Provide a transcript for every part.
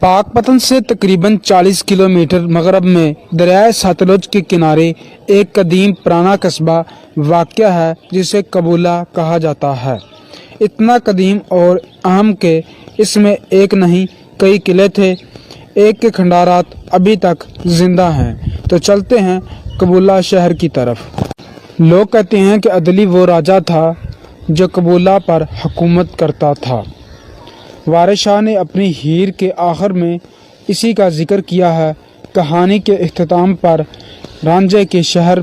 पाकपतन से तकरीबन 40 किलोमीटर मगरब में दरियाए सतलुज के किनारे एक कदीम पुराना कस्बा वाक़या है जिसे कबूला कहा जाता है। इतना कदीम और अहम के इसमें एक नहीं कई किले थे। एक के खंडारात अभी तक जिंदा हैं। तो चलते हैं कबूला शहर की तरफ। लोग कहते हैं कि अदली वो राजा था जो कबूला पर हुकूमत करता था। वारिस शाह ने अपनी हीर के आखिर में इसी का जिक्र किया है। कहानी के इख्तिताम पर रांझे के शहर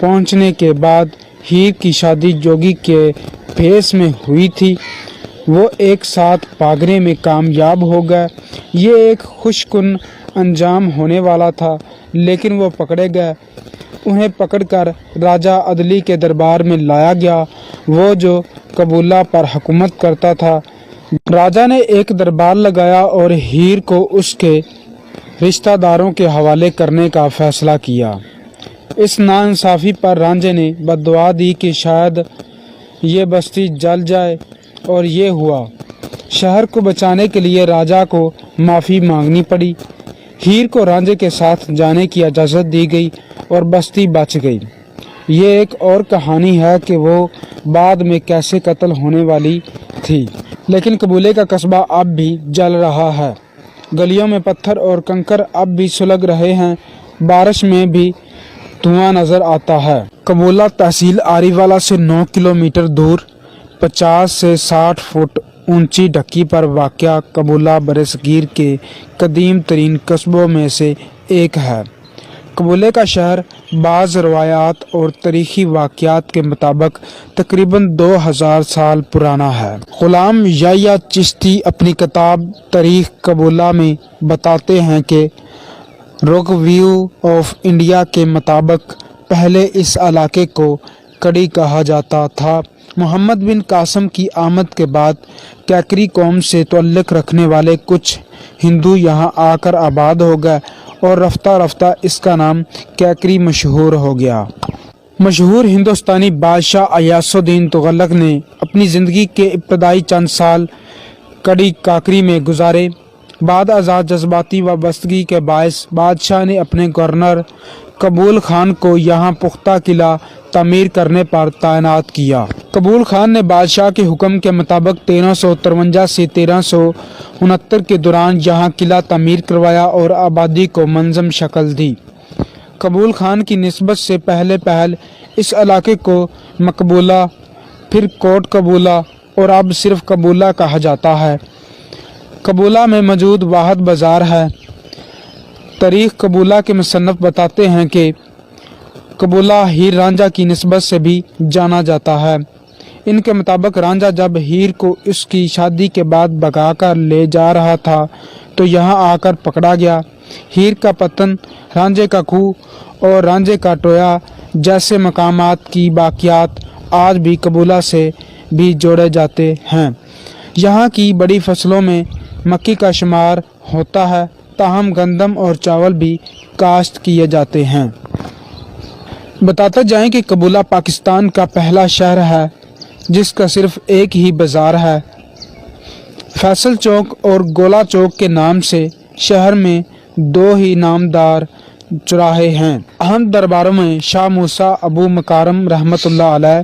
पहुंचने के बाद हीर की शादी जोगी के भेस में हुई थी। वो एक साथ भागने में कामयाब हो गए। ये एक खुशकुन अंजाम होने वाला था, लेकिन वो पकड़े गए। उन्हें पकड़कर राजा अदली के दरबार में लाया गया, वो जो कबूला पर हुकूमत करता था। राजा ने एक दरबार लगाया और हीर को उसके रिश्तेदारों के हवाले करने का फैसला किया। इस नाइंसाफ़ी पर रांझे ने बद्दुआ दी कि शायद ये बस्ती जल जाए, और ये हुआ। शहर को बचाने के लिए राजा को माफ़ी मांगनी पड़ी। हीर को रांझे के साथ जाने की इजाज़त दी गई और बस्ती बच गई। ये एक और कहानी है कि वो बाद में कैसे कत्ल होने वाली थी। लेकिन कबूले का कस्बा अब भी जल रहा है। गलियों में पत्थर और कंकड़ अब भी सुलग रहे हैं। बारिश में भी धुआं नज़र आता है। कबूला तहसील आरीवाला से 9 किलोमीटर दूर 50 से 60 फुट ऊंची ढक्की पर वाक़या कबूला बरसगीर के कदीम तरीन कस्बों में से एक है। कबूले का शहर बाज़ रवायात और तारीख़ी वाक़यात के मुताबिक तकरीबन 2000 साल पुराना है। ग़ुलाम याह्या चिश्ती अपनी किताब तारीख़ कबूला में बताते हैं कि रिव्यू ऑफ इंडिया के मुताबिक पहले इस इलाके को कड़ी कहा जाता था। मोहम्मद बिन कासिम की आमद के बाद कैकरी कौम से ताल्लुक़ रखने वाले कुछ हिंदू यहाँ आकर आबाद हो गए और रफ्ता रफ्ता इसका नाम कैकरी मशहूर हो गया। मशहूर हिंदुस्तानी बादशाह अय्यासुद्दीन तुगलक ने अपनी ज़िंदगी के इब्तदाई चंद साल कड़ी काकरी में गुजारे। बाद आज़ाद जज्बाती वाबस्तगी के बायस बादशाह ने अपने गवर्नर कबूल खान को यहाँ पुख्ता किला तामीर करने पर तैनात किया। कबूल खान ने बादशाह के हुक्म के मुताबिक 1353 से 1369 के दौरान यहाँ किला तामीर करवाया और आबादी को मंज़म शक्ल दी। कबूल खान की निस्बत से पहले इस इलाके को मकबूला, फिर कोट कबूला और अब सिर्फ कबूला कहा जाता है। कबूला में मौजूद वाहिद बाज़ार है। तारीख़ कबूला के मुसन्नफ़ बताते हैं कि कबूला हीर रांझा की निस्बत से भी जाना जाता है। इनके मुताबिक रांझा जब हीर को उसकी शादी के बाद भगाकर ले जा रहा था तो यहाँ आकर पकड़ा गया। हीर का पतन, रांझे का खूह और रांझे का टोया जैसे मकामात की बाक़ियात आज भी कबूला से भी जोड़े जाते हैं। यहाँ की बड़ी फसलों में मक्की का शुमार होता है, ताहम गंदम और चावल भी काश्त किए जाते हैं। बताते जाएं कि कबूला पाकिस्तान का पहला शहर है जिसका सिर्फ एक ही बाज़ार है। फैसल चौक और गोला चौक के नाम से शहर में 2 ही नामदार चौराहे हैं। अहम दरबारों में शाह मूसा अबू मकारम रहमतुल्लाह अलैह,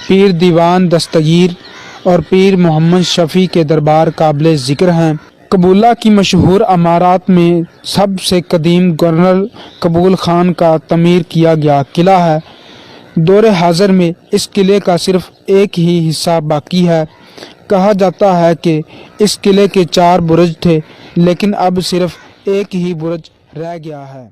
पीर दीवान दस्तगीर और पीर मोहम्मद शफ़ी के दरबार काबिल ज़िक्र हैं। कबूला की मशहूर इमारत में सबसे कदीम गवर्नर कबूल खान का तमीर किया गया किला है। दौरे हाज़िर में इस किले का सिर्फ एक ही हिस्सा बाकी है। कहा जाता है कि इस किले के 4 बुर्ज थे, लेकिन अब सिर्फ एक ही बुर्ज रह गया है।